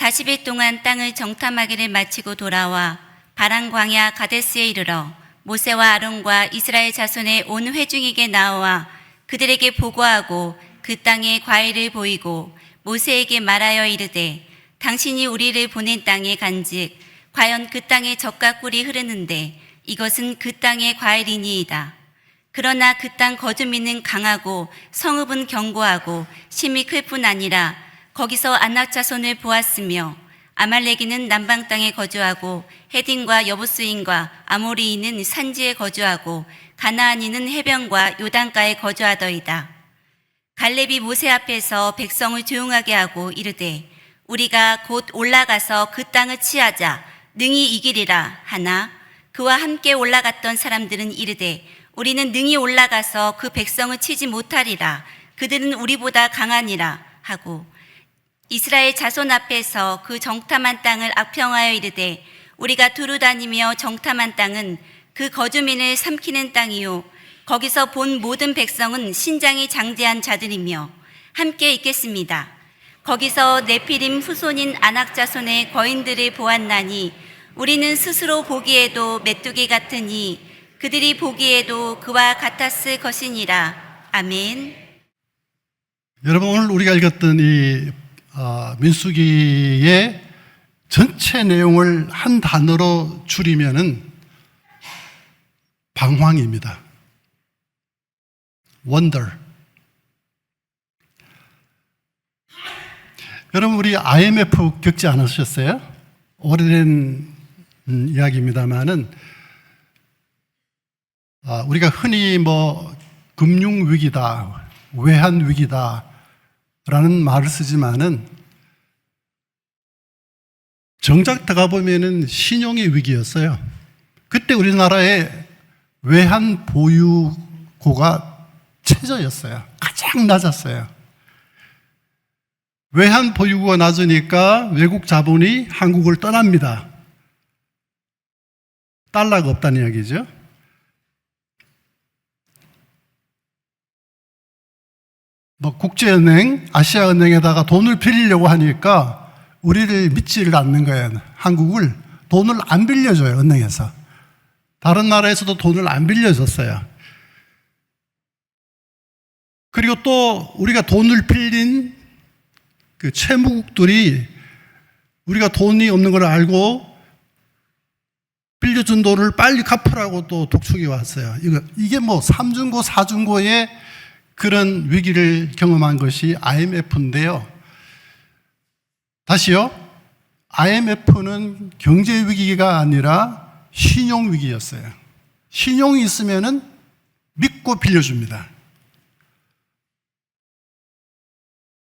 40일 동안 땅을 정탐하기를 마치고 돌아와 바란 광야 가데스에 이르러 모세와 아론과 이스라엘 자손의 온 회중에게 나와 그들에게 보고하고 그 땅의 과일을 보이고 모세에게 말하여 이르되 당신이 우리를 보낸 땅에 간즉 과연 그 땅에 젖과 꿀이 흐르는데 이것은 그 땅의 과일이니이다. 그러나 그 땅 거주민은 강하고 성읍은 견고하고 심이 클 뿐 아니라 거기서 아낙 자손을 보았으며 아말렉인은 남방 땅에 거주하고 헤딘과 여부스인과 아모리인은 산지에 거주하고 가나안인은 해변과 요단가에 거주하더이다. 갈렙이 모세 앞에서 백성을 조용하게 하고 이르되 우리가 곧 올라가서 그 땅을 치하자 능히 이기리라 하나 그와 함께 올라갔던 사람들은 이르되 우리는 능히 올라가서 그 백성을 치지 못하리라 그들은 우리보다 강하니라 하고 이스라엘 자손 앞에서 그 정탐한 땅을 악평하여 이르되 우리가 두루 다니며 정탐한 땅은 그 거주민을 삼키는 땅이요 거기서 본 모든 백성은 신장이 장대한 자들이며 함께 있겠습니다. 거기서 네피림 후손인 아낙 자손의 거인들을 보았나니 우리는 스스로 보기에도 메뚜기 같으니 그들이 보기에도 그와 같았을 것이니라. 아멘. 여러분, 오늘 우리가 읽었던 이 민수기의 전체 내용을 한 단어로 줄이면은 방황입니다. Wonder. 여러분, 우리 IMF 겪지 않으셨어요? 오래된 이야기입니다만은 우리가 흔히 금융 위기다, 외환 위기다 라는 말을 쓰지만은 정작 들어가 보면은 신용의 위기였어요. 그때 우리나라의 외환 보유고가 최저였어요. 가장 낮았어요. 외환 보유고가 낮으니까 외국 자본이 한국을 떠납니다. 달러가 없다는 이야기죠. 국제은행, 아시아은행에다가 돈을 빌리려고 하니까 우리를 믿지를 않는 거예요. 한국을 돈을 안 빌려줘요, 은행에서. 다른 나라에서도 돈을 안 빌려줬어요. 그리고 또 우리가 돈을 빌린 그 채무국들이 우리가 돈이 없는 걸 알고 빌려준 돈을 빨리 갚으라고 또 독촉이 왔어요. 이게 3중고, 4중고의 그런 위기를 경험한 것이 IMF인데요. 다시요. IMF는 경제 위기가 아니라 신용 위기였어요. 신용이 있으면은 믿고 빌려줍니다.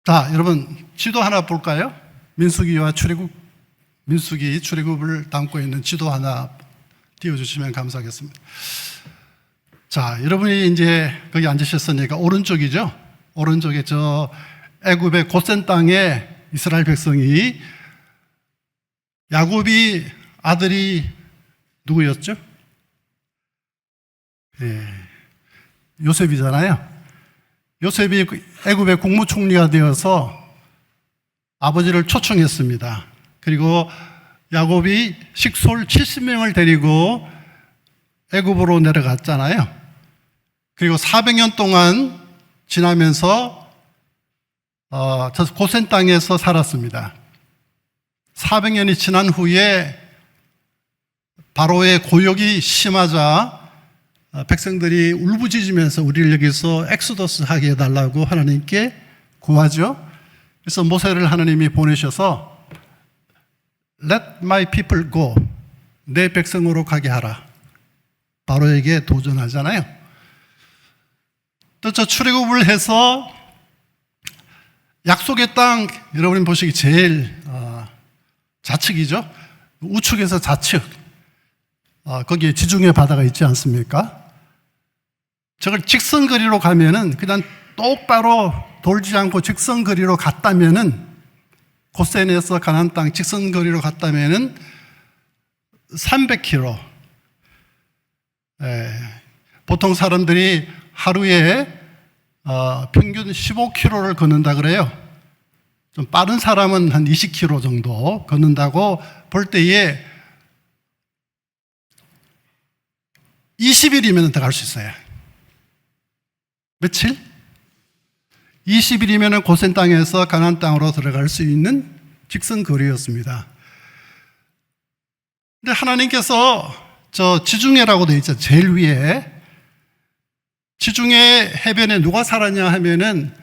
자, 여러분, 지도 하나 볼까요? 민수기와 민수기 출애굽을 담고 있는 지도 하나 띄워주시면 감사하겠습니다. 자, 여러분이 이제 거기 앉으셨으니까 오른쪽이죠? 오른쪽에 저 애굽의 고센 땅에 이스라엘 백성이 야곱이 아들이 누구였죠? 요셉이잖아요. 요셉이 애굽의 국무총리가 되어서 아버지를 초청했습니다. 그리고 야곱이 식솔 70명을 데리고 애굽으로 내려갔잖아요. 그리고 400년 동안 지나면서 저 고센 땅에서 살았습니다. 400년이 지난 후에 바로의 고역이 심하자 백성들이 울부짖으면서 우리를 여기서 엑소더스 하게 해달라고 하나님께 구하죠. 그래서 모세를 하나님이 보내셔서 Let my people go. 내 백성으로 가게 하라. 바로에게 도전하잖아요. 또 저 출애굽을 해서 약속의 땅, 여러분이 보시기 제일 좌측이죠. 우측에서 좌측. 거기에 지중해 바다가 있지 않습니까? 저걸 직선거리로 가면은 그냥 똑바로 돌지 않고 직선거리로 갔다면은 고센에서 가나안 땅 직선거리로 갔다면은 300km. 보통 사람들이 하루에 평균 15km를 걷는다 그래요. 좀 빠른 사람은 한 20km 정도 걷는다고 볼 때에 20일이면 들어갈 수 있어요. 며칠? 20일이면 고센 땅에서 가나안 땅으로 들어갈 수 있는 직선 거리였습니다. 근데 하나님께서 저 지중해라고 되어 있죠. 제일 위에. 지중해 해변에 누가 살았냐 하면은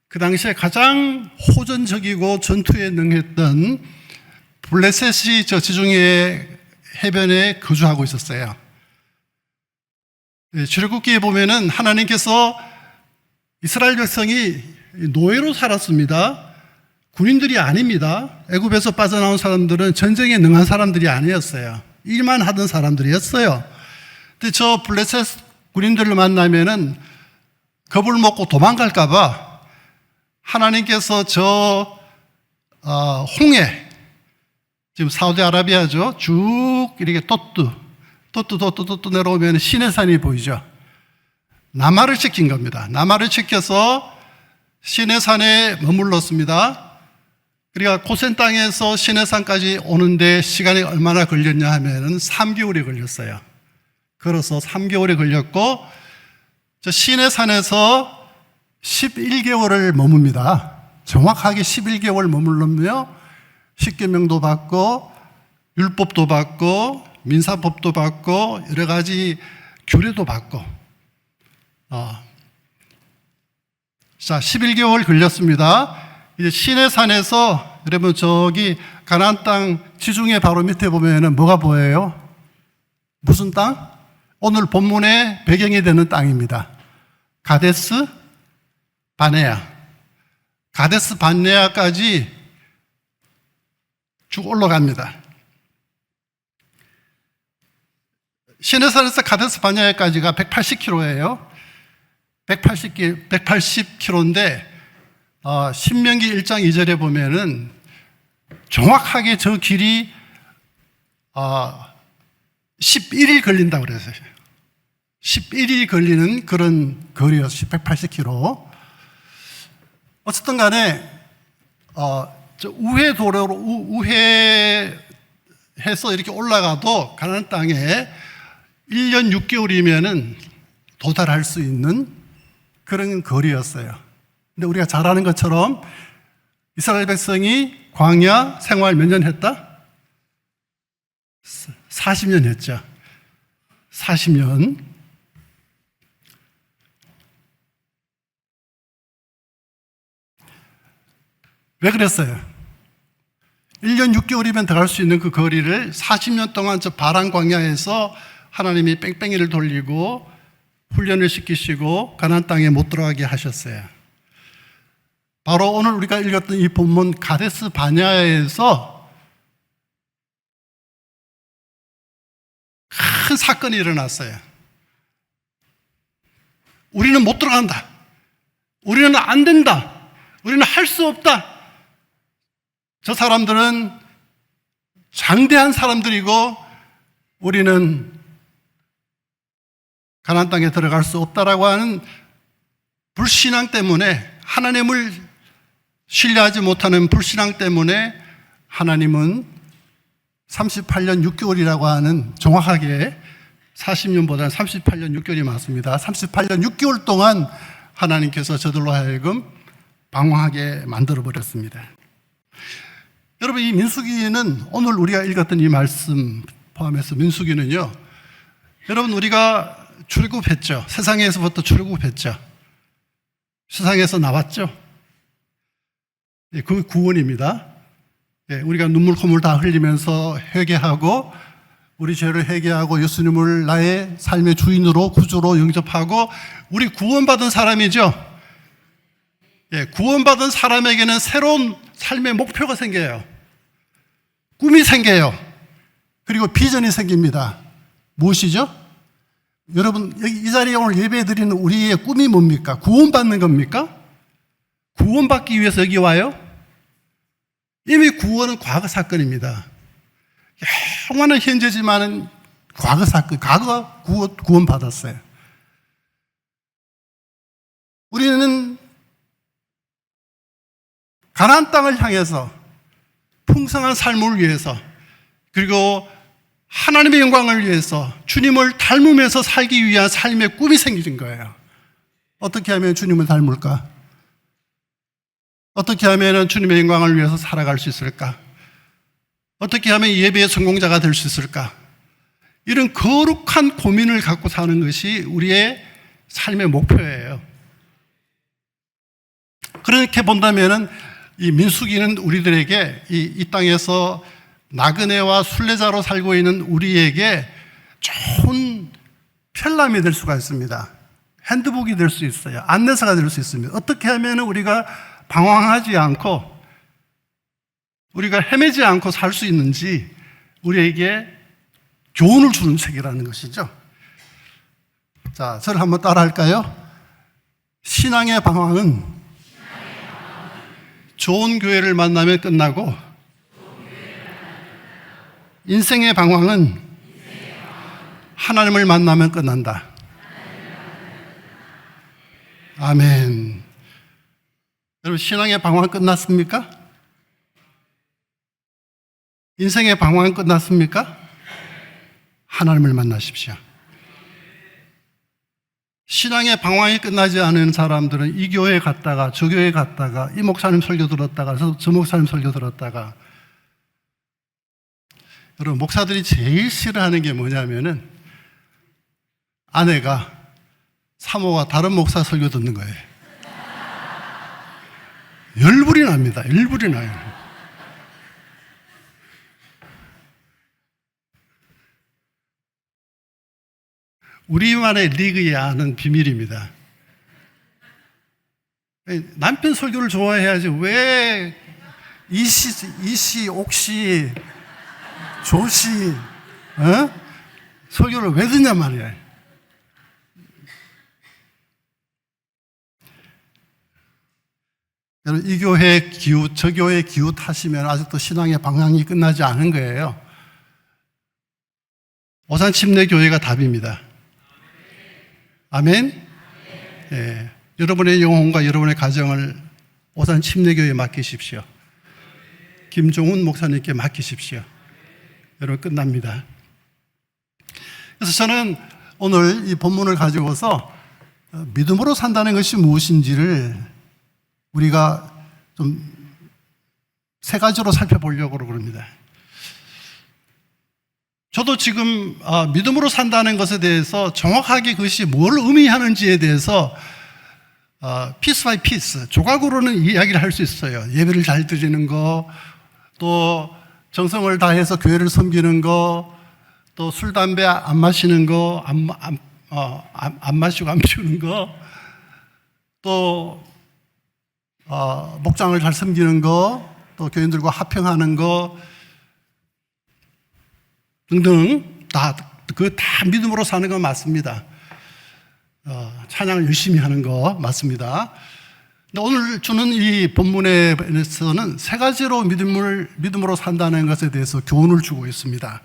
그 당시에 가장 호전적이고 전투에 능했던 블레셋이 저 지중해 해변에 거주하고 있었어요. 출애굽기에 보면은 하나님께서 이스라엘 백성이 노예로 살았습니다. 군인들이 아닙니다. 애굽에서 빠져나온 사람들은 전쟁에 능한 사람들이 아니었어요. 일만 하던 사람들이었어요. 근데 저 블레셋 군인들을 만나면은 겁을 먹고 도망갈까봐 하나님께서 저 홍해, 지금 사우디아라비아죠. 쭉 이렇게 또뚜 내려오면 시내산이 보이죠. 남하를 지킨 겁니다. 남하를 지켜서 시내산에 머물렀습니다. 그러니까 고센 땅에서 시내산까지 오는데 시간이 얼마나 걸렸냐 하면은 3개월이 걸렸어요. 걸어서 3개월이 걸렸고, 저 시내산에서 11개월을 머뭅니다. 정확하게 11개월 머물르며 십계명도 받고 율법도 받고 민사법도 받고 여러 가지 규례도 받고. 자, 11개월 걸렸습니다. 이제 시내산에서, 여러분 저기 가나안 땅 지중해 바로 밑에 보면은 뭐가 보여요? 무슨 땅? 오늘 본문의 배경이 되는 땅입니다. 가데스 바네아. 가데스 바네아까지 쭉 올라갑니다. 시내산에서 가데스 바네아까지가 180km예요. 180km인데 신명기 1장 2절에 보면은 정확하게 저 길이 11일 걸린다고 그랬어요. 11일 걸리는 그런 거리였어요. 180km. 어쨌든 간에 저 우회 도로로 우회해서 이렇게 올라가도 가나안 땅에 1년 6개월이면은 도달할 수 있는 그런 거리였어요. 근데 우리가 잘 아는 것처럼 이스라엘 백성이 광야 생활 몇 년 했다? 40년 했죠. 40년. 왜 그랬어요? 1년 6개월이면 들어갈 수 있는 그 거리를 40년 동안 저 바란 광야에서 하나님이 뺑뺑이를 돌리고 훈련을 시키시고 가나안 땅에 못 들어가게 하셨어요. 바로 오늘 우리가 읽었던 이 본문 가데스 바네아에서 큰 사건이 일어났어요. 우리는 못 들어간다. 우리는 안 된다. 우리는 할 수 없다. 저 사람들은 장대한 사람들이고 우리는 가나안 땅에 들어갈 수 없다라고 하는 불신앙 때문에, 하나님을 신뢰하지 못하는 불신앙 때문에 하나님은 38년 6개월이라고 하는, 정확하게 40년보다는 38년 6개월이 맞습니다. 38년 6개월 동안 하나님께서 저들로 하여금 방황하게 만들어버렸습니다. 여러분, 이 민수기는 오늘 우리가 읽었던 이 말씀 포함해서 민수기는요, 여러분 우리가 출애굽했죠. 세상에서부터 출애굽했죠. 세상에서 나왔죠. 그 구원입니다. 우리가 눈물 콧물 다 흘리면서 회개하고 우리 죄를 회개하고 예수님을 나의 삶의 주인으로 구주로 영접하고 우리 구원받은 사람이죠. 구원받은 사람에게는 새로운 삶의 목표가 생겨요. 꿈이 생겨요. 그리고 비전이 생깁니다. 무엇이죠? 여러분, 여기 이 자리에 오늘 예배 드리는 우리의 꿈이 뭡니까? 구원받는 겁니까? 구원받기 위해서 여기 와요? 이미 구원은 과거 사건입니다. 영원한 현재지만은 과거 사건, 과거 구원받았어요. 우리는 가나안 땅을 향해서 풍성한 삶을 위해서, 그리고 하나님의 영광을 위해서 주님을 닮으면서 살기 위한 삶의 꿈이 생기는 거예요. 어떻게 하면 주님을 닮을까? 어떻게 하면 주님의 영광을 위해서 살아갈 수 있을까? 어떻게 하면 예배의 성공자가 될 수 있을까? 이런 거룩한 고민을 갖고 사는 것이 우리의 삶의 목표예요. 그렇게 본다면은 이 민수기는 우리들에게 이 땅에서 나그네와 순례자로 살고 있는 우리에게 좋은 편람이 될 수가 있습니다. 핸드북이 될 수 있어요. 안내서가 될 수 있습니다. 어떻게 하면 우리가 방황하지 않고, 우리가 헤매지 않고 살 수 있는지 우리에게 교훈을 주는 책이라는 것이죠. 자, 저를 한번 따라 할까요? 신앙의 방황은 좋은 교회를 만나면 끝나고, 인생의 방황은 하나님을 만나면 끝난다. 아멘. 여러분, 신앙의 방황 끝났습니까? 인생의 방황 끝났습니까? 하나님을 만나십시오. 신앙의 방황이 끝나지 않은 사람들은 이 교회에 갔다가 저 교회에 갔다가 이 목사님 설교 들었다가 저 목사님 설교 들었다가, 여러분, 목사들이 제일 싫어하는 게 뭐냐면은 아내가 사모가 다른 목사 설교 듣는 거예요. 열불이 납니다. 열불이 나요. 우리만의 리그에 아는 비밀입니다. 남편 설교를 좋아해야지 왜 이씨, 옥씨, 조씨, 설교를 왜 듣냐 말이야. 여러분, 이 교회 기웃, 저 교회 기웃 하시면 아직도 신앙의 방향이 끝나지 않은 거예요. 오산 침례교회가 답입니다. 아멘? 예. 여러분의 영혼과 여러분의 가정을 오산 침례교회에 맡기십시오. 김종훈 목사님께 맡기십시오. 여러분, 끝납니다. 그래서 저는 오늘 이 본문을 가지고서 믿음으로 산다는 것이 무엇인지를 우리가 좀 세 가지로 살펴보려고 그럽니다. 저도 지금 믿음으로 산다는 것에 대해서 정확하게 그것이 뭘 의미하는지에 대해서 피스 바이 피스, 조각으로는 이야기를 할 수 있어요. 예배를 잘 드리는 거, 또 정성을 다해서 교회를 섬기는 거, 또 술, 담배 안 마시는 거, 안 마시고 안 피우는 거, 또 목장을 잘 섬기는 거, 또 교인들과 화평하는 거 등등, 다 믿음으로 사는 건 맞습니다. 찬양을 열심히 하는 거 맞습니다. 근데 오늘 주는 이 본문에서는 세 가지로 믿음으로 산다는 것에 대해서 교훈을 주고 있습니다.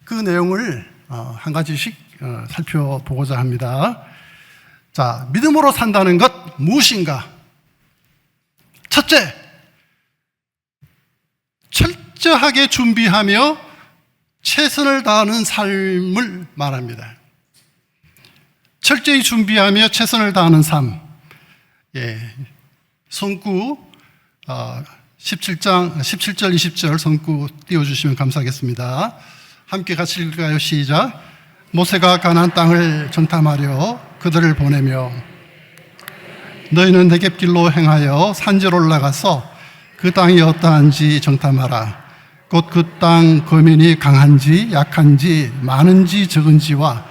그 내용을 한 가지씩 살펴보고자 합니다. 자, 믿음으로 산다는 것 무엇인가? 첫째, 철저하게 준비하며 최선을 다하는 삶을 말합니다. 철저히 준비하며 최선을 다하는 삶. 예. 성구 17절 20절 성구 띄워주시면 감사하겠습니다. 함께 같이 읽을까요? 시작. 모세가 가나안 땅을 정탐하려 그들을 보내며 너희는 네겝길로 행하여 산지로 올라가서 그 땅이 어떠한지 정탐하라. 곧 그 땅 거민이 강한지 약한지 많은지 적은지와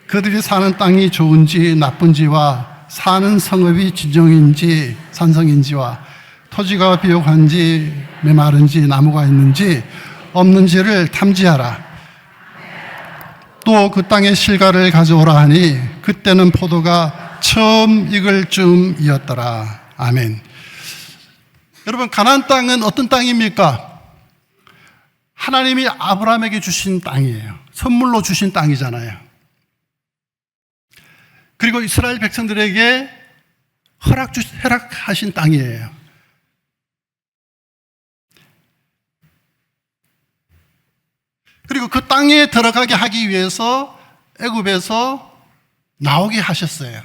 그들이 사는 땅이 좋은지 나쁜지와 사는 성읍이 진정인지 산성인지와 토지가 비옥한지 메마른지 나무가 있는지 없는지를 탐지하라. 또 그 땅의 실과를 가져오라 하니 그때는 포도가 처음 익을 즈음이었더라. 아멘. 여러분, 가나안 땅은 어떤 땅입니까? 하나님이 아브라함에게 주신 땅이에요. 선물로 주신 땅이잖아요. 그리고 이스라엘 백성들에게 허락하신 땅이에요. 그리고 그 땅에 들어가게 하기 위해서 애굽에서 나오게 하셨어요.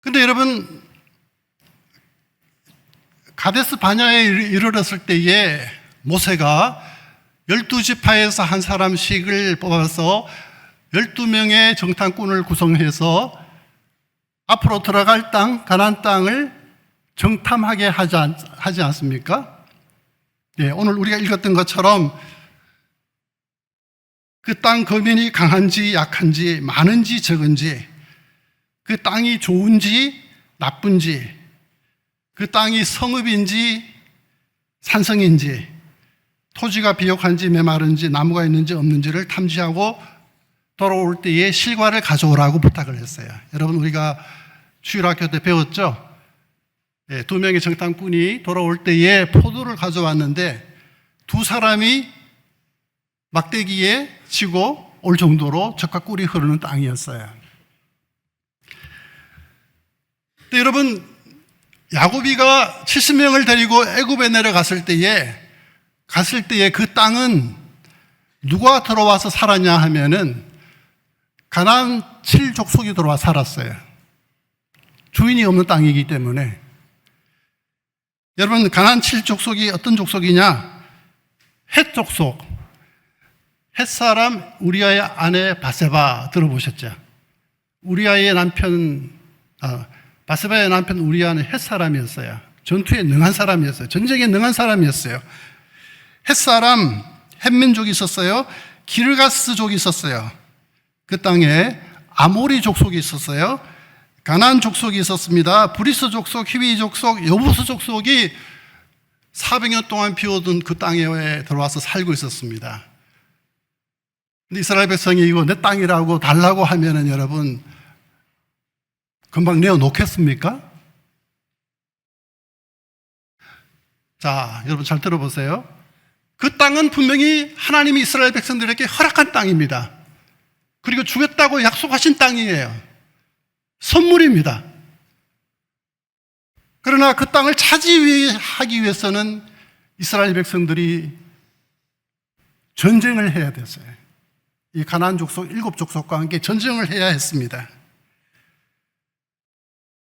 근데 여러분, 가데스 바냐에 이르렀을 때에 모세가 12지파에서 한 사람씩을 뽑아서 12명의 정탐꾼을 구성해서 앞으로 들어갈 땅, 가나안 땅을 정탐하게 하지 않습니까? 예, 오늘 우리가 읽었던 것처럼 그 땅 거민이 강한지 약한지 많은지 적은지 그 땅이 좋은지 나쁜지 그 땅이 성읍인지 산성인지 토지가 비옥한지 메마른지 나무가 있는지 없는지를 탐지하고 돌아올 때에 실과를 가져오라고 부탁을 했어요. 여러분, 우리가 주일학교 때 배웠죠? 예, 2명의 정탐꾼이 돌아올 때에 포도를 가져왔는데 2사람이 막대기에 치고 올 정도로 젖과 꿀이 흐르는 땅이었어요. 근데 여러분, 야곱이가 70명을 데리고 애굽에 내려갔을 때에 그 땅은 누가 들어와서 살았냐 하면은 가나안 7족속이 들어와 살았어요. 주인이 없는 땅이기 때문에. 여러분, 가나안 7족속이 어떤 족속이냐? 헷 족속. 헷 사람 우리아의 아내 바세바 들어보셨죠? 우리아의 남편, 바세바의 남편 우리아는 헷 사람이었어요. 전투에 능한 사람이었어요. 전쟁에 능한 사람이었어요. 헷 사람, 헷민족이 있었어요. 기르가스족이 있었어요. 그 땅에 아모리 족속이 있었어요. 가나안 족속이 있었습니다. 브리스 족속, 히위 족속, 여부스 족속이 400년 동안 비워둔 그 땅에 들어와서 살고 있었습니다. 근데 이스라엘 백성이 이거 내 땅이라고 달라고 하면은 여러분 금방 내어놓겠습니까? 자, 여러분 잘 들어보세요. 그 땅은 분명히 하나님이 이스라엘 백성들에게 허락한 땅입니다. 그리고 주겠다고 약속하신 땅이에요. 선물입니다. 그러나 그 땅을 차지하기 위해서는 이스라엘 백성들이 전쟁을 해야 됐어요. 이 가나안 족속 7족속과 함께 전쟁을 해야 했습니다.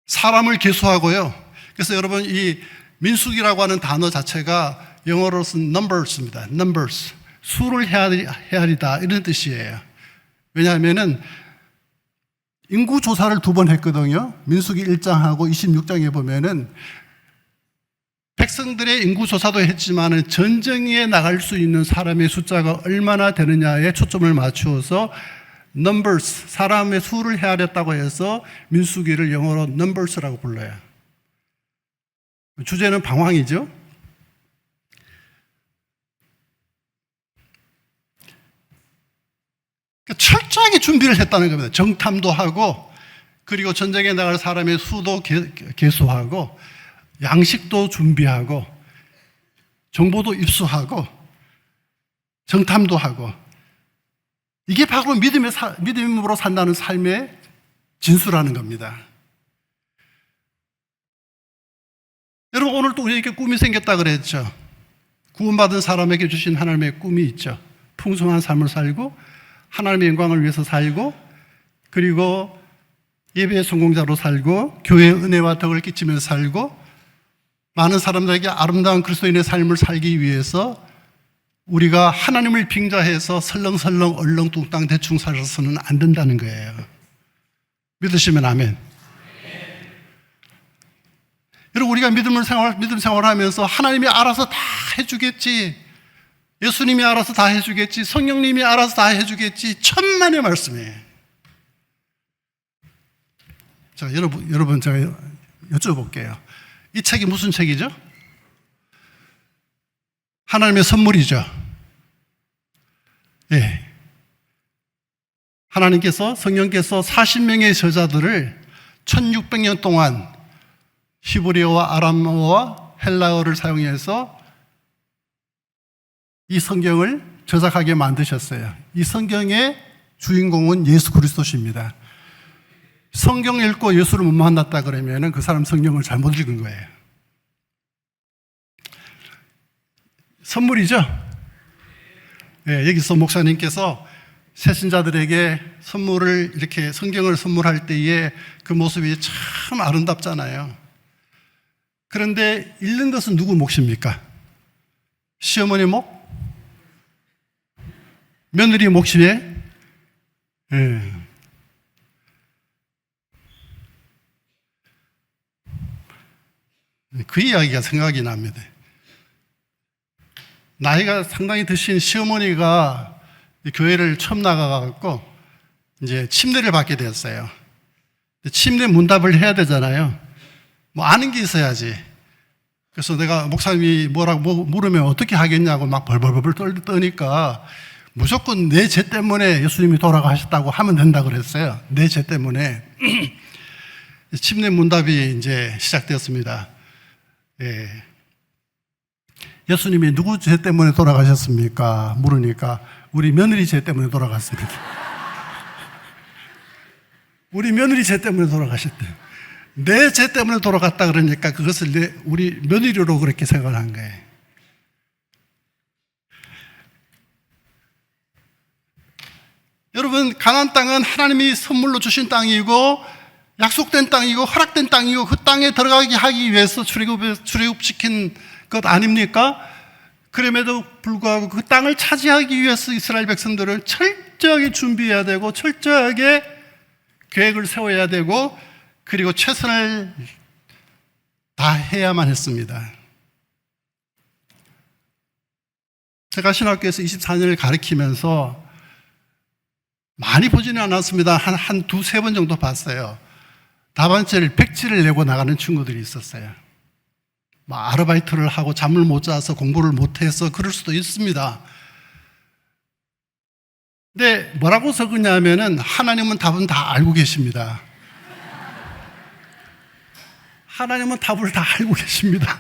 사람을 계수하고요. 그래서 여러분, 이 민수기라고 하는 단어 자체가 영어로는 numbers입니다. numbers. 수를 헤아리다 이런 뜻이에요. 왜냐하면은 인구 조사를 2번 했거든요. 민수기 1장하고 26장에 보면은 백성들의 인구 조사도 했지만은 전쟁에 나갈 수 있는 사람의 숫자가 얼마나 되느냐에 초점을 맞추어서 numbers, 사람의 수를 헤아렸다고 해서 민수기를 영어로 numbers라고 불러요. 주제는 방황이죠. 철저하게 준비를 했다는 겁니다. 정탐도 하고, 그리고 전쟁에 나갈 사람의 수도 계수하고, 양식도 준비하고, 정보도 입수하고, 정탐도 하고, 이게 바로 믿음으로 산다는 삶의 진수라는 겁니다. 여러분, 오늘 또 우리에게 꿈이 생겼다 그랬죠. 구원받은 사람에게 주신 하나님의 꿈이 있죠. 풍성한 삶을 살고, 하나님의 영광을 위해서 살고, 그리고 예배의 성공자로 살고, 교회의 은혜와 덕을 끼치면서 살고, 많은 사람들에게 아름다운 그리스도인의 삶을 살기 위해서 우리가 하나님을 빙자해서 설렁설렁 얼렁뚱땅 대충 살아서는 안 된다는 거예요. 믿으시면 아멘. 여러분, 우리가 믿음 생활하면서 하나님이 알아서 다 해주겠지, 예수님이 알아서 다 해주겠지, 성령님이 알아서 다 해주겠지, 천만의 말씀이에요. 자, 여러분 제가 여쭤볼게요. 이 책이 무슨 책이죠? 하나님의 선물이죠. 예. 하나님께서, 성령께서 40명의 저자들을 1600년 동안 히브리어와 아람어와 헬라어를 사용해서 이 성경을 저작하게 만드셨어요. 이 성경의 주인공은 예수 그리스도십니다. 성경 읽고 예수를 못 만났다 그러면 그 사람 성경을 잘못 읽은 거예요. 선물이죠? 예, 여기서 목사님께서 새신자들에게 선물을 이렇게 성경을 선물할 때에 그 모습이 참 아름답잖아요. 그런데 잃는 것은 누구 몫입니까? 시어머니 몫? 며느리 몫이에요? 예. 그 이야기가 생각이 납니다. 나이가 상당히 드신 시어머니가 교회를 처음 나가갖고 이제 침례를 받게 되었어요. 침례 문답을 해야 되잖아요. 뭐 아는 게 있어야지. 그래서 내가 목사님이 뭐라고 물으면 어떻게 하겠냐고 막 벌벌벌 떠니까 무조건 내 죄 때문에 예수님이 돌아가셨다고 하면 된다 그랬어요. 내 죄 때문에. 침례 문답이 이제 시작되었습니다. 예. 예수님이 누구 죄 때문에 돌아가셨습니까? 물으니까 우리 며느리 죄 때문에 돌아갔습니다. 우리 며느리 죄 때문에 돌아가셨대. 내 죄 때문에 돌아갔다 그러니까 그것을 우리 며느리로 그렇게 생각을 한 거예요. 여러분, 가나안 땅은 하나님이 선물로 주신 땅이고 약속된 땅이고 허락된 땅이고 그 땅에 들어가게 하기 위해서 출애굽시킨 것 아닙니까? 그럼에도 불구하고 그 땅을 차지하기 위해서 이스라엘 백성들은 철저하게 준비해야 되고 철저하게 계획을 세워야 되고 그리고 최선을 다해야만 했습니다. 제가 신학교에서 24년을 가르치면서 많이 보지는 않았습니다. 한 두세 번 정도 봤어요. 답안지를 백지를 내고 나가는 친구들이 있었어요. 아르바이트를 하고 잠을 못 자서 공부를 못해서 그럴 수도 있습니다. 근데 뭐라고 적으냐면은 하나님은 답은 다 알고 계십니다. 하나님은 답을 다 알고 계십니다.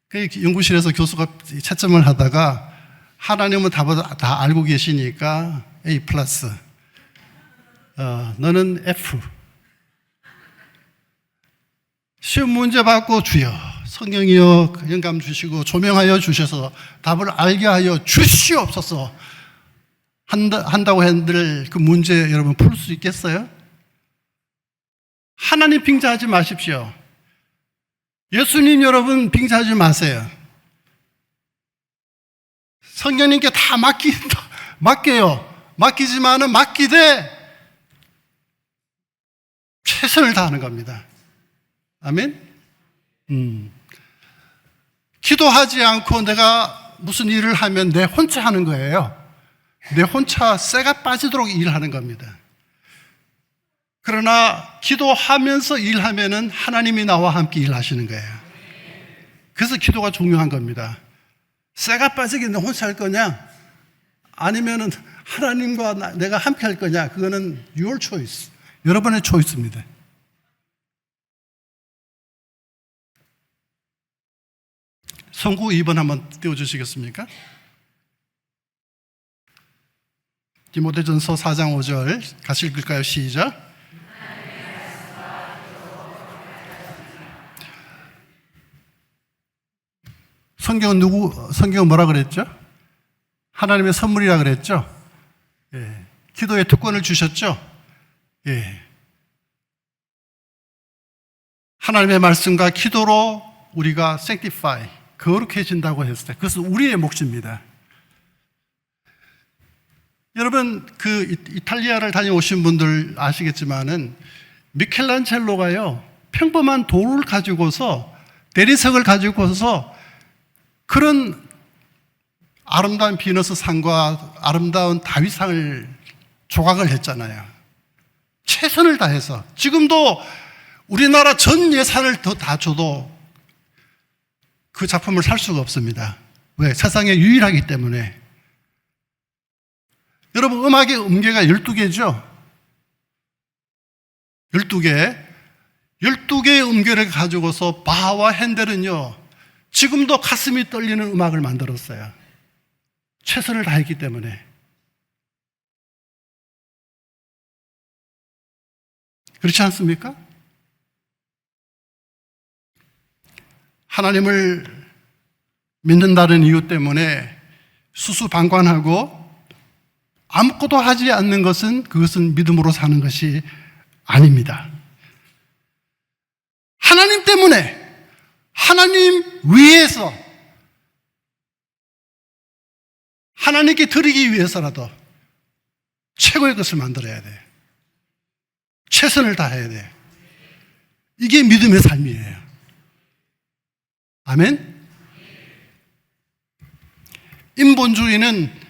그 연구실에서 교수가 채점을 하다가 하나님은 답을 다 알고 계시니까 A+, 너는 F. 시험 문제 받고 주여 성령이여 영감 주시고 조명하여 주셔서 답을 알게 하여 주시옵소서 한다고 했는데 그 문제 여러분 풀 수 있겠어요? 하나님 빙자하지 마십시오. 예수님 여러분 빙자하지 마세요. 성령님께 다 맡겨요. 맡기지만은 맡기되 최선을 다하는 겁니다. 아멘? 기도하지 않고 내가 무슨 일을 하면 내 혼자 하는 거예요. 내 혼자 쇠가 빠지도록 일하는 겁니다. 그러나 기도하면서 일하면은 하나님이 나와 함께 일하시는 거예요. 그래서 기도가 중요한 겁니다. 쇠가 빠지게 내 혼자 할 거냐? 아니면은 하나님과 내가 함께 할 거냐? 그거는 your choice. 여러분의 초이스입니다. 성구 2번 한번 띄워주시겠습니까? 디모데전서 4장 5절 같이 읽을까요? 시작. 성경은 뭐라 그랬죠? 하나님의 선물이라 그랬죠? 예. 기도의 특권을 주셨죠? 예. 하나님의 말씀과 기도로 우리가 sanctify, 거룩해진다고 했어요. 그것은 우리의 몫입니다. 여러분, 그 이탈리아를 다녀오신 분들 아시겠지만은 미켈란젤로가요, 평범한 돌을 가지고서 대리석을 가지고서 그런 아름다운 비너스 상과 아름다운 다윗상을 조각을 했잖아요. 최선을 다해서. 지금도 우리나라 전 예산을 다 줘도 그 작품을 살 수가 없습니다. 왜? 세상에 유일하기 때문에. 여러분, 음악의 음계가 12개죠? 12개. 12개의 음계를 가지고서 바하와 핸델은요, 지금도 가슴이 떨리는 음악을 만들었어요. 최선을 다했기 때문에. 그렇지 않습니까? 하나님을 믿는다는 이유 때문에 수수방관하고 아무것도 하지 않는 것은 그것은 믿음으로 사는 것이 아닙니다. 하나님 때문에, 하나님 위해서, 하나님께 드리기 위해서라도 최고의 것을 만들어야 돼. 최선을 다해야 돼. 이게 믿음의 삶이에요. 아멘? 인본주의는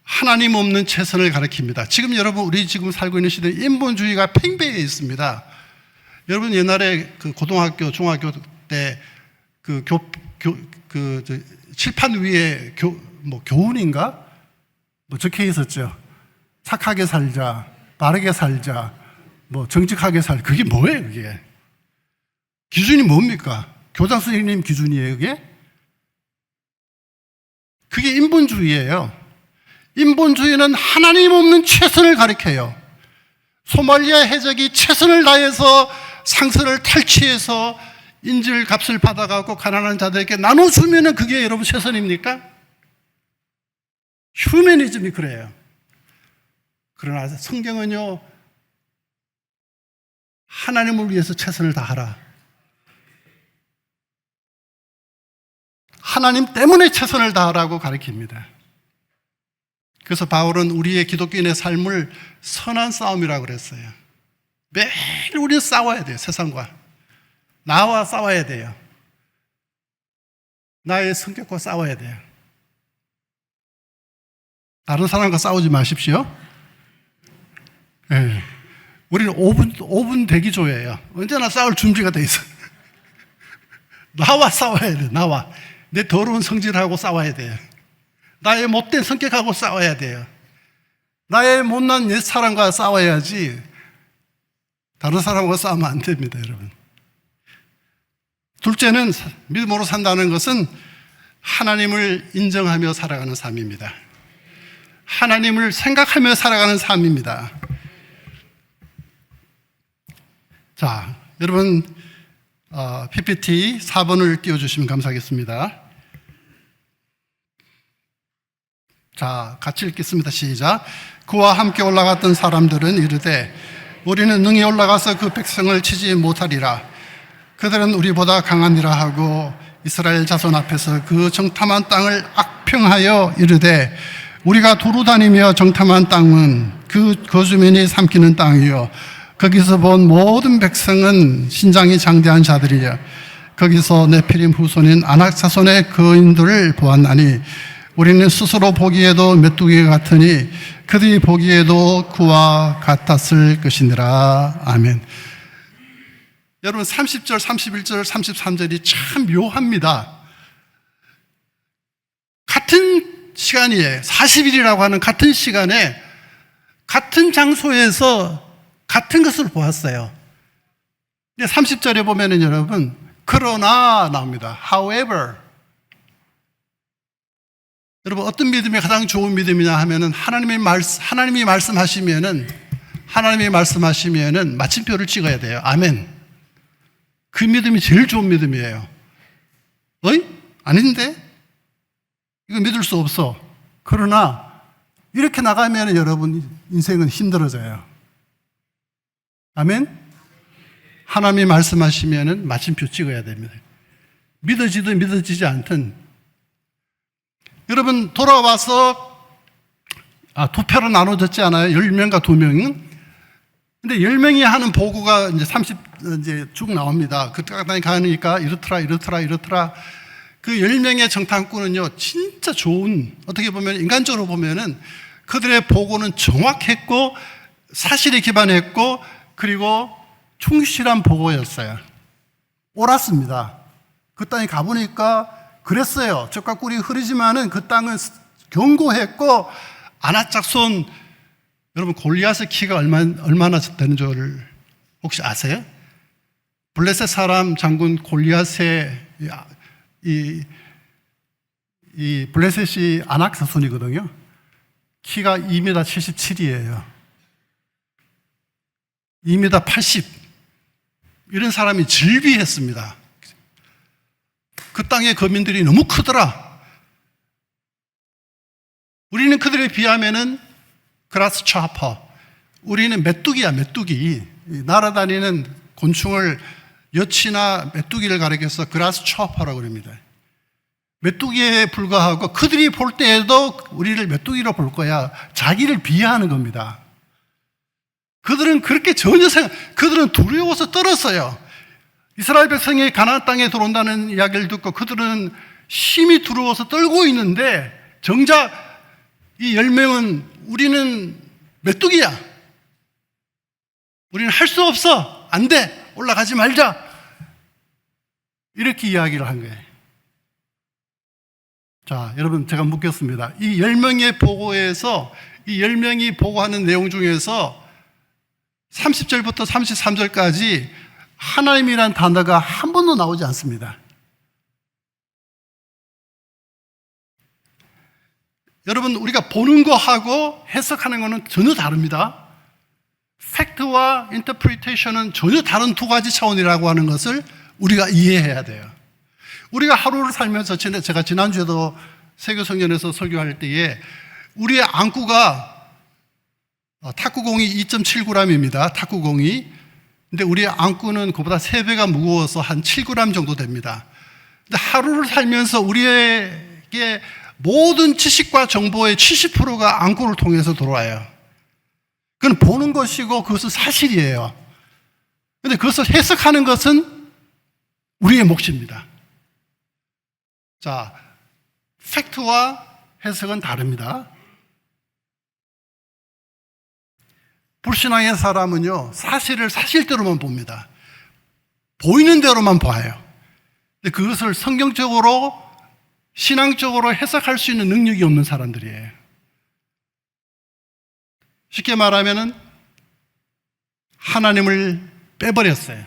하나님 없는 최선을 가리킵니다. 지금 여러분, 우리 지금 살고 있는 시대에 인본주의가 팽배해 있습니다. 여러분, 옛날에 그 고등학교, 중학교 때 그 칠판 위에 교훈인가? 적혀 있었죠. 착하게 살자, 바르게 살자, 정직하게 살자. 그게 뭐예요, 그게? 기준이 뭡니까? 교장 선생님 기준이에요, 그게? 그게 인본주의예요. 인본주의는 하나님 없는 최선을 가리켜요. 소말리아 해적이 최선을 다해서 상선을 탈취해서 인질 값을 받아가고 가난한 자들에게 나눠주면 그게 여러분 최선입니까? 휴머니즘이 그래요. 그러나 성경은요, 하나님을 위해서 최선을 다하라. 하나님 때문에 최선을 다하라고 가르칩니다. 그래서 바울은 우리의 기독교인의 삶을 선한 싸움이라고 그랬어요. 매일 우리는 싸워야 돼요, 세상과. 나와 싸워야 돼요. 나의 성격과 싸워야 돼요. 다른 사람과 싸우지 마십시오. 네. 우리는 5분 대기조예요. 언제나 싸울 준비가 돼 있어요. 나와 싸워야 돼요, 나와. 내 더러운 성질하고 싸워야 돼요. 나의 못된 성격하고 싸워야 돼요. 나의 못난 옛사람과 싸워야지 다른 사람과 싸우면 안 됩니다, 여러분. 둘째는 믿음으로 산다는 것은 하나님을 인정하며 살아가는 삶입니다. 하나님을 생각하며 살아가는 삶입니다. 자, 여러분 PPT 4번을 띄워주시면 감사하겠습니다. 자, 같이 읽겠습니다. 시작. 그와 함께 올라갔던 사람들은 이르되 우리는 능히 올라가서 그 백성을 치지 못하리라. 그들은 우리보다 강하니라 하고 이스라엘 자손 앞에서 그 정탐한 땅을 악평하여 이르되 우리가 두루 다니며 정탐한 땅은 그 거주민이 삼키는 땅이요 거기서 본 모든 백성은 신장이 장대한 자들이여 거기서 네피림 후손인 아낙 자손의 거인들을 보았나니 우리는 스스로 보기에도 메뚜기 같으니 그들이 보기에도 그와 같았을 것이니라. 아멘. 여러분 30절, 31절, 33절이 참 묘합니다. 같은 시간이에요. 40일이라고 하는 같은 시간에 같은 장소에서 같은 것을 보았어요. 30절에 보면은 여러분 그러나 나옵니다. However. 여러분 어떤 믿음이 가장 좋은 믿음이냐 하면은 하나님이 말씀하시면은 마침표를 찍어야 돼요. 아멘. 그 믿음이 제일 좋은 믿음이에요. 어이? 아닌데? 이거 믿을 수 없어. 그러나 이렇게 나가면 여러분 인생은 힘들어져요. 아멘? 하나님이 말씀하시면 마침표 찍어야 됩니다. 믿어지든 믿어지지 않든. 여러분 돌아와서 투표로 나눠졌지 않아요? 10명과 2명은? 근데 10명이 하는 보고가 이제 쭉 나옵니다. 그때까지 가니까 이렇더라. 그 10명의 정탐꾼은요, 진짜 좋은, 어떻게 보면, 인간적으로 보면은 그들의 보고는 정확했고, 사실에 기반했고, 그리고 충실한 보고였어요. 옳았습니다. 그 땅에 가보니까 그랬어요. 젖과 꿀이 흐르지만은 그 땅은 견고했고, 아낙작손, 여러분 골리앗의 키가 얼마나 되는 줄 혹시 아세요? 블레셋 사람 장군 골리앗의 이 블레셋이 아낙 자손이거든요. 키가 2m 77이에요. 2m 80. 이런 사람이 즐비했습니다. 그 땅의 거민들이 너무 크더라. 우리는 그들에 비하면은 그라스 차퍼, 우리는 메뚜기야, 메뚜기. 날아다니는 곤충을 여치나 메뚜기를 가리켜서 그라스 차퍼라고 그럽니다. 메뚜기에 불과하고 그들이 볼 때에도 우리를 메뚜기로 볼 거야. 자기를 비하하는 겁니다. 그들은 그렇게 전혀 그들은 두려워서 떨었어요. 이스라엘 백성이 가나안 땅에 들어온다는 이야기를 듣고 그들은 심히 두려워서 떨고 있는데 정작 이 10명은 우리는 메뚜기야. 우리는 할 수 없어. 안 돼. 올라가지 말자. 이렇게 이야기를 한 거예요. 자, 여러분 제가 묻겠습니다. 이 10명의 보고에서 이 10명이 보고하는 내용 중에서 30절부터 33절까지 하나님이란 단어가 한 번도 나오지 않습니다. 여러분, 우리가 보는 거하고 해석하는 거는 전혀 다릅니다. 팩트와 인터프리테이션은 전혀 다른 두 가지 차원이라고 하는 것을 우리가 이해해야 돼요. 우리가 하루를 살면서 제가 지난주에도 세계성전에서 설교할 때에 우리의 안구가 탁구공이 2.7g입니다. 탁구공이. 근데 우리의 안구는 그보다 3배가 무거워서 한 7g 정도 됩니다. 근데 하루를 살면서 우리에게 모든 지식과 정보의 70%가 안구를 통해서 들어와요. 그건 보는 것이고 그것은 사실이에요. 근데 그것을 해석하는 것은 우리의 몫입니다. 자, 팩트와 해석은 다릅니다. 불신앙의 사람은요, 사실을 사실대로만 봅니다. 보이는 대로만 봐요. 근데 그것을 성경적으로, 신앙적으로 해석할 수 있는 능력이 없는 사람들이에요. 쉽게 말하면은 하나님을 빼버렸어요.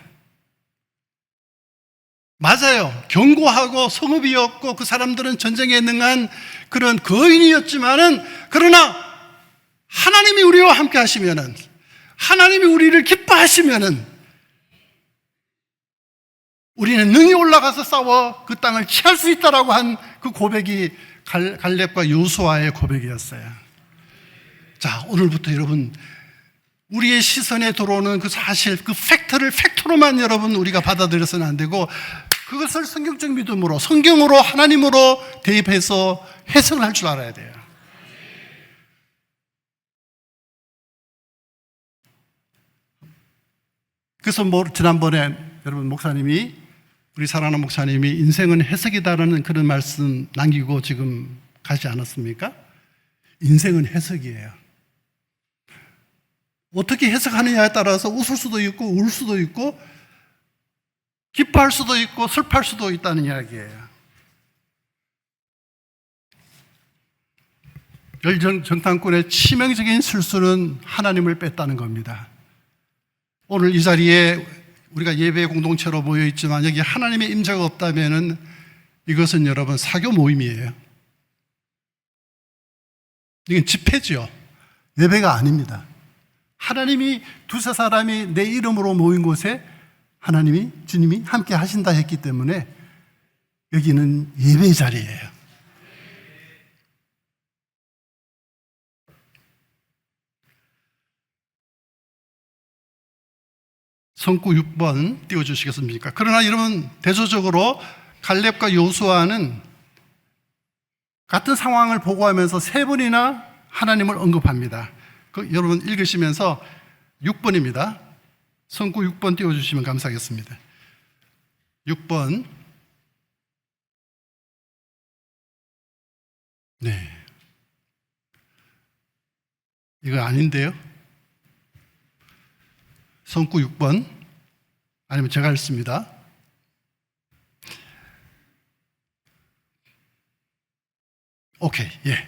맞아요. 견고하고 성읍이었고 그 사람들은 전쟁에 능한 그런 거인이었지만은 그러나 하나님이 우리와 함께 하시면은, 하나님이 우리를 기뻐하시면은 우리는 능히 올라가서 싸워 그 땅을 취할 수 있다라고 한 그 고백이 갈렙과 요수아의 고백이었어요. 자, 오늘부터 여러분, 우리의 시선에 들어오는 그 사실, 그 팩트를 팩트로만 여러분 우리가 받아들여서는 안 되고 그것을 성경적 믿음으로, 성경으로, 하나님으로 대입해서 해석을 할 줄 알아야 돼요. 그래서 지난번에 여러분 목사님이, 우리 사랑하는 목사님이 인생은 해석이다라는 그런 말씀 남기고 지금 가지 않았습니까? 인생은 해석이에요. 어떻게 해석하느냐에 따라서 웃을 수도 있고 울 수도 있고 기뻐할 수도 있고 슬퍼할 수도 있다는 이야기예요. 열정탐꾼의 치명적인 실수는 하나님을 뺐다는 겁니다. 오늘 이 자리에 우리가 예배 공동체로 모여 있지만 여기 하나님의 임재가 없다면은 이것은 여러분 사교 모임이에요. 이건 집회죠. 예배가 아닙니다. 하나님이 두세 사람이 내 이름으로 모인 곳에 하나님이, 주님이 함께 하신다 했기 때문에 여기는 예배 자리예요. 성구 6번 띄워주시겠습니까? 그러나 여러분, 대조적으로 갈렙과 요수아는 같은 상황을 보고하면서 세 번이나 하나님을 언급합니다. 여러분 읽으시면서 6번입니다. 성구 6번 띄워주시면 감사하겠습니다. 6번. 네. 이거 아닌데요? 성구 6번. 아니면 제가 읽습니다. 오케이, 예.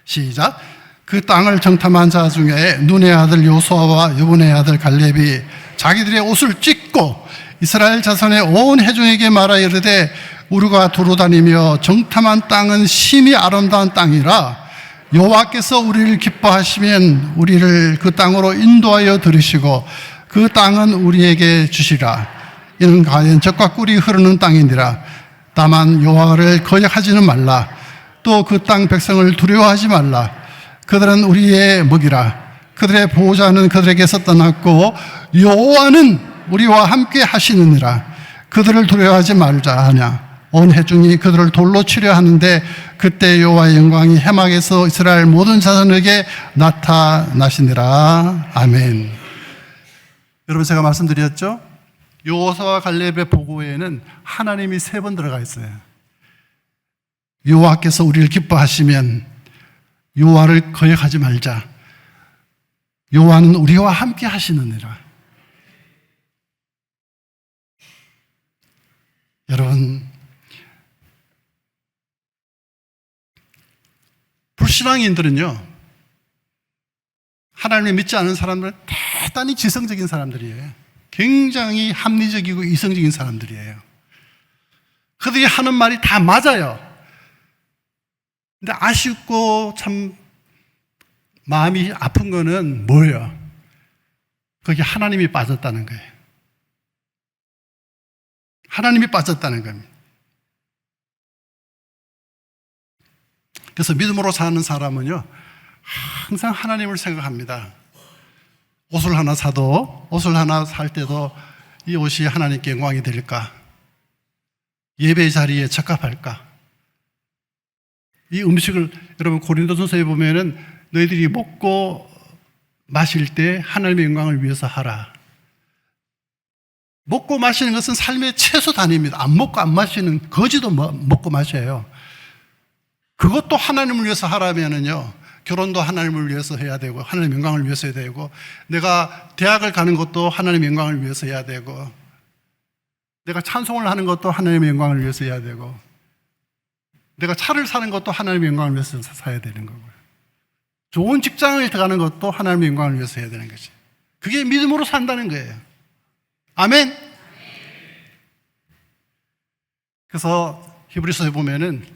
시작. 그 땅을 정탐한 자 중에 눈의 아들 요수아와 여분의 아들 갈렙이 자기들의 옷을 찢고 이스라엘 자손의 온 회중에게 말하 이르되 우리가 두루 다니며 정탐한 땅은 심히 아름다운 땅이라 여호와께서 우리를 기뻐하시면 우리를 그 땅으로 인도하여 들으시고 그 땅은 우리에게 주시라. 이는 과연 젖과 꿀이 흐르는 땅이니라. 다만 여호와를 거역하지는 말라. 또 그 땅 백성을 두려워하지 말라. 그들은 우리의 먹이라. 그들의 보호자는 그들에게서 떠났고 여호와는 우리와 함께 하시느니라. 그들을 두려워하지 말자 하냐. 온 회중이 그들을 돌로 치려 하는데 그때 여호와의 영광이 해막에서 이스라엘 모든 자손에게 나타나시니라. 아멘. 여러분, 제가 말씀드렸죠? 여호수아와 갈렙의 보고에는 하나님이 3번 들어가 있어요. 여호와께서 우리를 기뻐하시면 여호와를 거역하지 말자. 여호와는 우리와 함께 하시느니라. 여러분, 불신앙인들은요, 하나님을 믿지 않은 사람들은 대단히 지성적인 사람들이에요. 굉장히 합리적이고 이성적인 사람들이에요. 그들이 하는 말이 다 맞아요. 근데 아쉽고 참 마음이 아픈 거는 뭐예요? 거기 하나님이 빠졌다는 거예요. 하나님이 빠졌다는 겁니다. 그래서 믿음으로 사는 사람은요, 항상 하나님을 생각합니다. 옷을 하나 사도, 옷을 하나 살 때도 이 옷이 하나님께 영광이 될까? 예배 자리에 적합할까? 이 음식을, 여러분 고린도전서에 보면은 너희들이 먹고 마실 때 하나님의 영광을 위해서 하라. 먹고 마시는 것은 삶의 최소 단위입니다. 안 먹고 안 마시는 거지도 먹고 마셔요. 그것도 하나님을 위해서 하라면은요, 결혼도 하나님을 위해서 해야 되고, 하나님의 영광을 위해서 해야 되고, 내가 대학을 가는 것도 하나님의 영광을 위해서 해야 되고, 내가 찬송을 하는 것도 하나님의 영광을 위해서 해야 되고, 내가 차를 사는 것도 하나님의 영광을 위해서 사야 되는 거고요. 좋은 직장을 들어가는 것도 하나님의 영광을 위해서 해야 되는 거지. 그게 믿음으로 산다는 거예요. 아멘. 그래서 히브리서에 보면은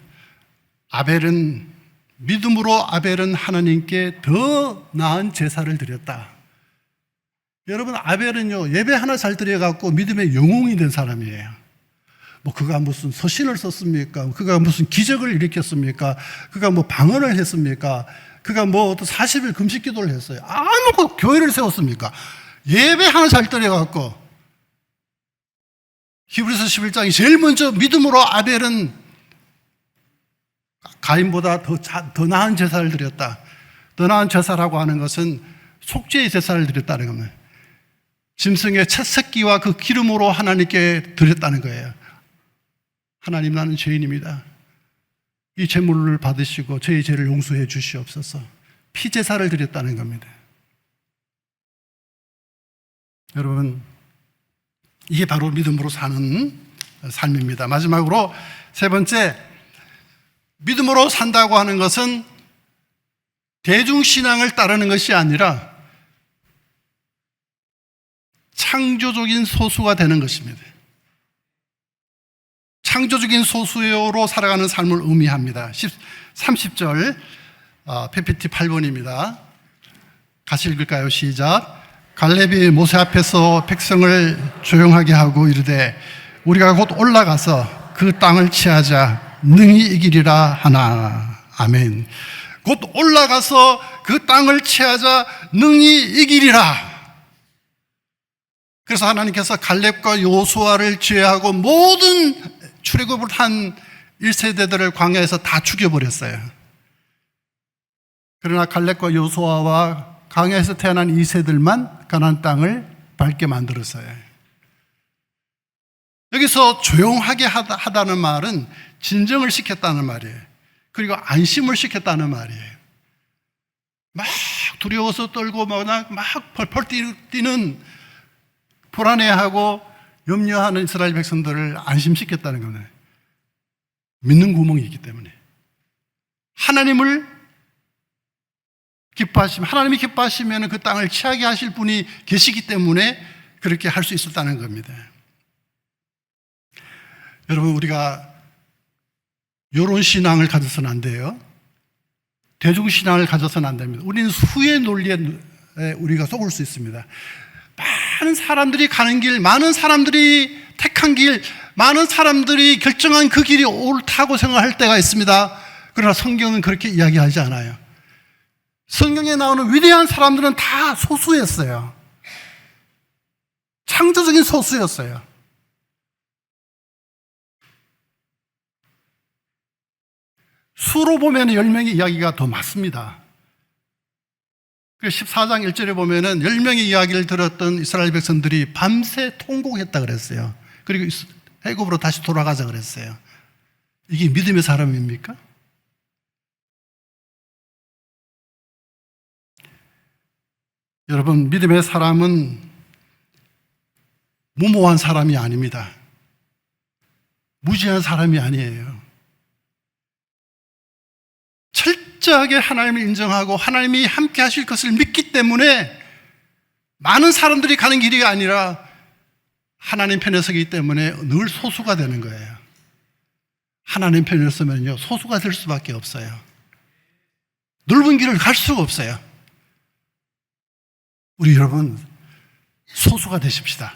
믿음으로 아벨은 하나님께 더 나은 제사를 드렸다. 여러분, 아벨은요, 예배 하나 잘 드려갖고 믿음의 영웅이 된 사람이에요. 뭐 그가 무슨 서신을 썼습니까? 그가 무슨 기적을 일으켰습니까? 그가 뭐 방언을 했습니까? 그가 뭐 어떤 40일 금식 기도를 했어요. 아무것도 교회를 세웠습니까? 예배 하나 잘 드려갖고. 히브리서 11장이 제일 먼저 믿음으로 아벨은 가인보다 더 나은 제사를 드렸다. 더 나은 제사라고 하는 것은 속죄의 제사를 드렸다는 겁니다. 짐승의 첫 새끼와 그 기름으로 하나님께 드렸다는 거예요. 하나님, 나는 죄인입니다. 이 제물을 받으시고 저의 죄를 용서해 주시옵소서. 피제사를 드렸다는 겁니다. 여러분, 이게 바로 믿음으로 사는 삶입니다. 마지막으로 3번째, 믿음으로 산다고 하는 것은 대중신앙을 따르는 것이 아니라 창조적인 소수가 되는 것입니다. 창조적인 소수로 살아가는 삶을 의미합니다. 30절 PPT 8번입니다. 같이 읽을까요? 시작. 갈렙이 모세 앞에서 백성을 조용하게 하고 이르되 우리가 곧 올라가서 그 땅을 취하자 능히 이기리라 하나. 아멘. 곧 올라가서 그 땅을 취하자 능히 이기리라. 그래서 하나님께서 갈렙과 여호수아를 제외하고 모든 출애굽을 한 1세대들을 광야에서 다 죽여버렸어요. 그러나 갈렙과 여호수아와 광야에서 태어난 2세들만 가나안 땅을 밟게 만들었어요. 여기서 조용하게 하다는 말은 진정을 시켰다는 말이에요. 그리고 안심을 시켰다는 말이에요. 막 두려워서 떨고 막 펄펄 뛰는 불안해하고 염려하는 이스라엘 백성들을 안심시켰다는 겁니다. 믿는 구멍이 있기 때문에. 하나님이 기뻐하시면 그 땅을 취하게 하실 분이 계시기 때문에 그렇게 할 수 있었다는 겁니다. 여러분, 우리가 이런 신앙을 가져서는 안 돼요. 대중신앙을 가져서는 안 됩니다. 우리는 수의 논리에 우리가 속을 수 있습니다. 많은 사람들이 가는 길, 많은 사람들이 택한 길, 많은 사람들이 결정한 그 길이 옳다고 생각할 때가 있습니다. 그러나 성경은 그렇게 이야기하지 않아요. 성경에 나오는 위대한 사람들은 다 소수였어요. 창조적인 소수였어요. 수로 보면 10명의 이야기가 더 많습니다. 14장 1절에 보면은 10명의 이야기를 들었던 이스라엘 백성들이 밤새 통곡했다 그랬어요. 그리고 애굽으로 다시 돌아가자 그랬어요. 이게 믿음의 사람입니까? 여러분, 믿음의 사람은 무모한 사람이 아닙니다. 무지한 사람이 아니에요. 철저하게 하나님을 인정하고 하나님이 함께 하실 것을 믿기 때문에 많은 사람들이 가는 길이 아니라 하나님 편에 서기 때문에 늘 소수가 되는 거예요. 하나님 편에 서면요, 소수가 될 수밖에 없어요. 넓은 길을 갈 수가 없어요. 우리 여러분, 소수가 되십시다.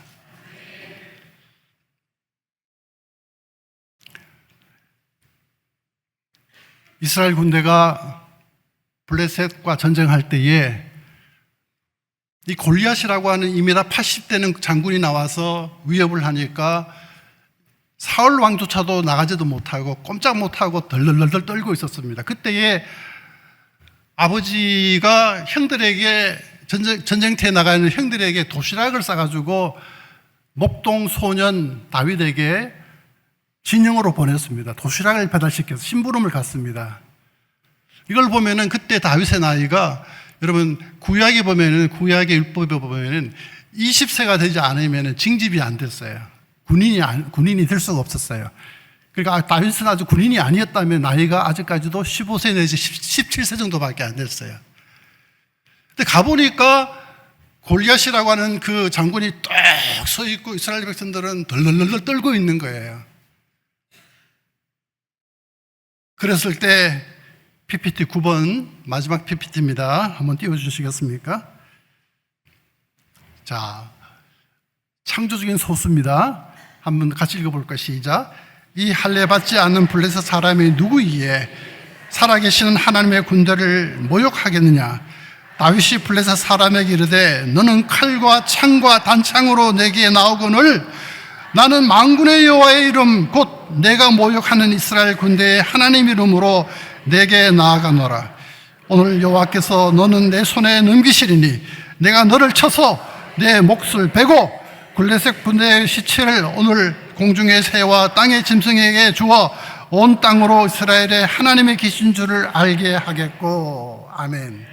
이스라엘 군대가 블레셋과 전쟁할 때에 이 골리앗이라고 하는 2m 80되는 장군이 나와서 위협을 하니까 사울 왕조차도 나가지도 못하고 꼼짝 못하고 덜덜덜 떨고 있었습니다. 그때에 아버지가 형들에게 전쟁터에 나가는 형들에게 도시락을 싸가지고 목동 소년 다윗에게 진영으로 보냈습니다. 도시락을 배달시켜서 심부름을 갔습니다. 이걸 보면은 그때 다윗의 나이가, 여러분 구약에 보면은, 구약의 율법에 보면은 20세가 되지 않으면은 징집이 안 됐어요. 군인이 될 수가 없었어요. 그러니까 다윗은 아주 군인이 아니었다면 나이가 아직까지도 15세 내지 17세 정도밖에 안 됐어요. 근데 가보니까 골리앗이라고 하는 그 장군이 딱 서 있고 이스라엘 백성들은 덜덜덜 떨고 있는 거예요. 그랬을 때 PPT 9번 마지막 PPT입니다. 한번 띄워주시겠습니까? 자, 창조적인 소수입니다. 한번 같이 읽어볼까요? 시작. 이 할례 받지 않는 블레셋 사람이 누구이기에 살아계시는 하나님의 군대를 모욕하겠느냐? 다윗이 블레셋 사람에게 이르되 너는 칼과 창과 단창으로 내게 나오거늘 나는 만군의 여호와의 이름 곧 내가 모욕하는 이스라엘 군대의 하나님 이름으로 내게 나아가노라. 오늘 여호와께서 너는 내 손에 넘기시리니 내가 너를 쳐서 내 몫을 베고 블레셋 군대의 시체를 오늘 공중의 새와 땅의 짐승에게 주어 온 땅으로 이스라엘의 하나님의 계신 줄을 알게 하겠고. 아멘.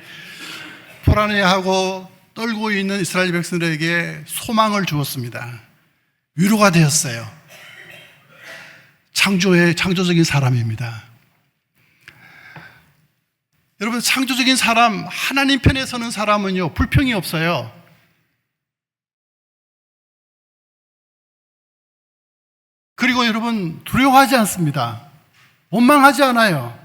불안해하고 떨고 있는 이스라엘 백성들에게 소망을 주었습니다. 위로가 되었어요. 창조적인 사람입니다. 여러분, 창조적인 사람, 하나님 편에 서는 사람은요, 불평이 없어요. 그리고 여러분, 두려워하지 않습니다. 원망하지 않아요.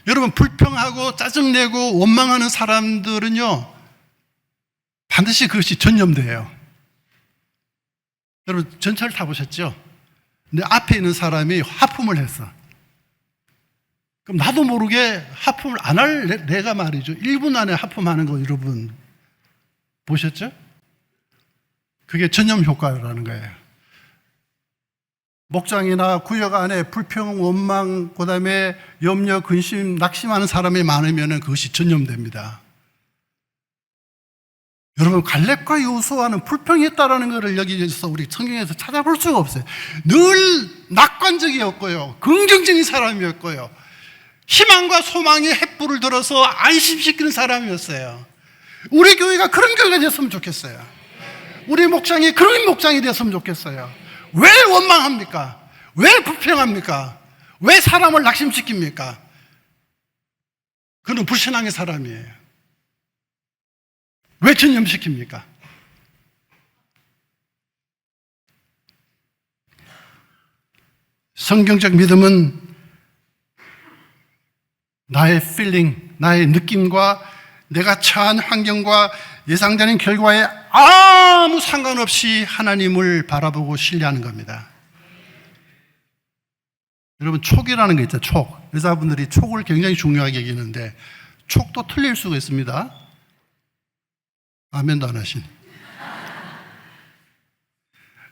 여러분, 불평하고 짜증내고 원망하는 사람들은요, 반드시 그것이 전염돼요. 여러분, 전철 타보셨죠? 근데 앞에 있는 사람이 하품을 했어. 그럼 나도 모르게 하품을 안 할 내가 말이죠. 1분 안에 하품하는 거 여러분 보셨죠? 그게 전염 효과라는 거예요. 목장이나 구역 안에 불평, 원망, 그 다음에 염려, 근심, 낙심하는 사람이 많으면 그것이 전염됩니다. 여러분, 갈렙과 여호수아는 불평했다라는 것을 여기서 우리 성경에서 찾아볼 수가 없어요. 늘 낙관적이었고요, 긍정적인 사람이었고요, 희망과 소망의 횃불을 들어서 안심시키는 사람이었어요. 우리 교회가 그런 교회가 됐으면 좋겠어요. 우리 목장이 그런 목장이 됐으면 좋겠어요. 왜 원망합니까? 왜 불평합니까? 왜 사람을 낙심시킵니까? 그는 불신앙의 사람이에요. 왜 전염시킵니까? 성경적 믿음은 나의 필링, 나의 느낌과 내가 처한 환경과 예상되는 결과에 아무 상관없이 하나님을 바라보고 신뢰하는 겁니다. 여러분, 촉이라는 거 있죠. 촉. 여자분들이 촉을 굉장히 중요하게 여기는데 촉도 틀릴 수가 있습니다. 아멘도 안 하신.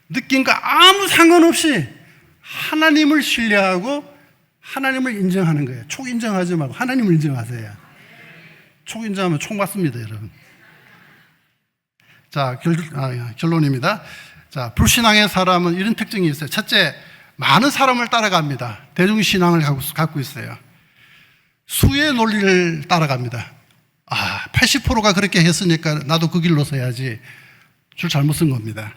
느낌과 아무 상관없이 하나님을 신뢰하고 하나님을 인정하는 거예요. 촉 인정하지 말고 하나님을 인정하세요. 촉 인정하면 촉 맞습니다, 여러분. 자, 결론입니다. 자, 불신앙의 사람은 이런 특징이 있어요. 첫째, 많은 사람을 따라갑니다. 대중신앙을 갖고 있어요. 수의 논리를 따라갑니다. 80%가 그렇게 했으니까 나도 그 길로 서야지. 줄 잘못 쓴 겁니다.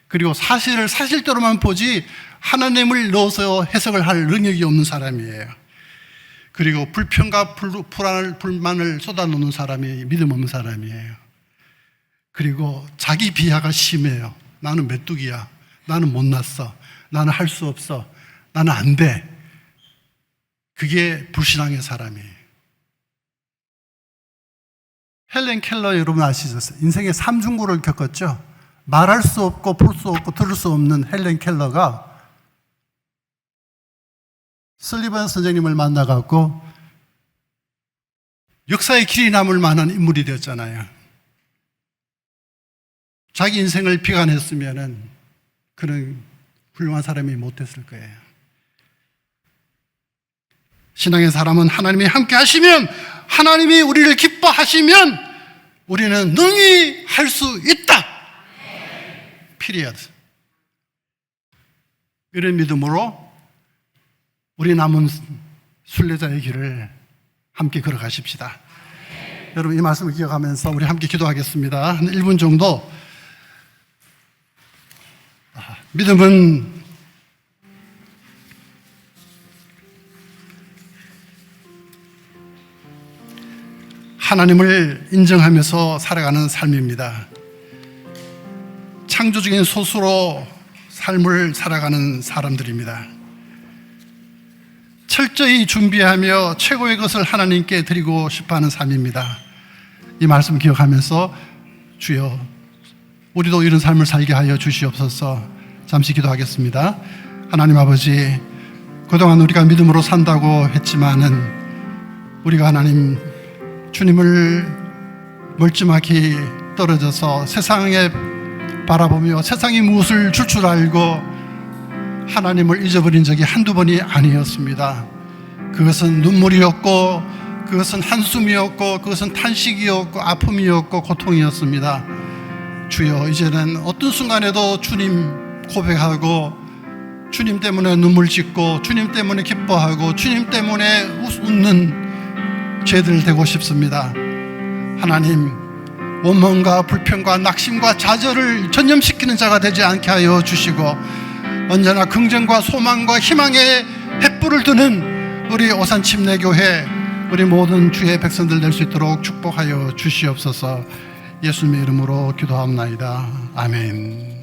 그리고 사실을 사실대로만 보지 하나님을 넣어서 해석을 할 능력이 없는 사람이에요. 그리고 불평과 불만을 쏟아놓는 사람이 믿음 없는 사람이에요. 그리고 자기 비하가 심해요. 나는 메뚜기야. 나는 못났어. 나는 할 수 없어. 나는 안 돼. 그게 불신앙의 사람이에요. 헬렌 켈러 여러분 아시죠? 인생의 삼중고를 겪었죠? 말할 수 없고 볼 수 없고 들을 수 없는 헬렌 켈러가 설리반 선생님을 만나갖고 역사의 길이 남을 만한 인물이 되었잖아요. 자기 인생을 비관했으면은 그는 훌륭한 사람이 못됐을 거예요. 신앙의 사람은 하나님이 함께 하시면, 하나님이 우리를 기뻐하시면 우리는 능히 할 수 있다. 피리어드. 이런 믿음으로 우리 남은 순례자의 길을 함께 걸어가십시다. 여러분, 이 말씀을 기억하면서 우리 함께 기도하겠습니다. 한 1분 정도. 믿음은 하나님을 인정하면서 살아가는 삶입니다. 창조적인 소수로 삶을 살아가는 사람들입니다. 철저히 준비하며 최고의 것을 하나님께 드리고 싶어하는 삶입니다. 이 말씀 기억하면서 주여, 우리도 이런 삶을 살게 하여 주시옵소서. 잠시 기도하겠습니다. 하나님 아버지, 그동안 우리가 믿음으로 산다고 했지만은 우리가 하나님 주님을 멀찌감히 떨어져서 세상에 바라보며 세상이 무엇을 줄 알고 하나님을 잊어버린 적이 한두 번이 아니었습니다. 그것은 눈물이었고, 그것은 한숨이었고, 그것은 탄식이었고, 아픔이었고, 고통이었습니다. 주여, 이제는 어떤 순간에도 주님 고백하고, 주님 때문에 눈물 짓고, 주님 때문에 기뻐하고, 주님 때문에 웃는 죄들 되고 싶습니다. 하나님, 원망과 불평과 낙심과 좌절을 전념시키는 자가 되지 않게 하여 주시고, 언제나 긍정과 소망과 희망의 횃불을 드는 우리 오산침례교회, 우리 모든 주의 백성들 될 수 있도록 축복하여 주시옵소서. 예수님의 이름으로 기도합나이다. 아멘.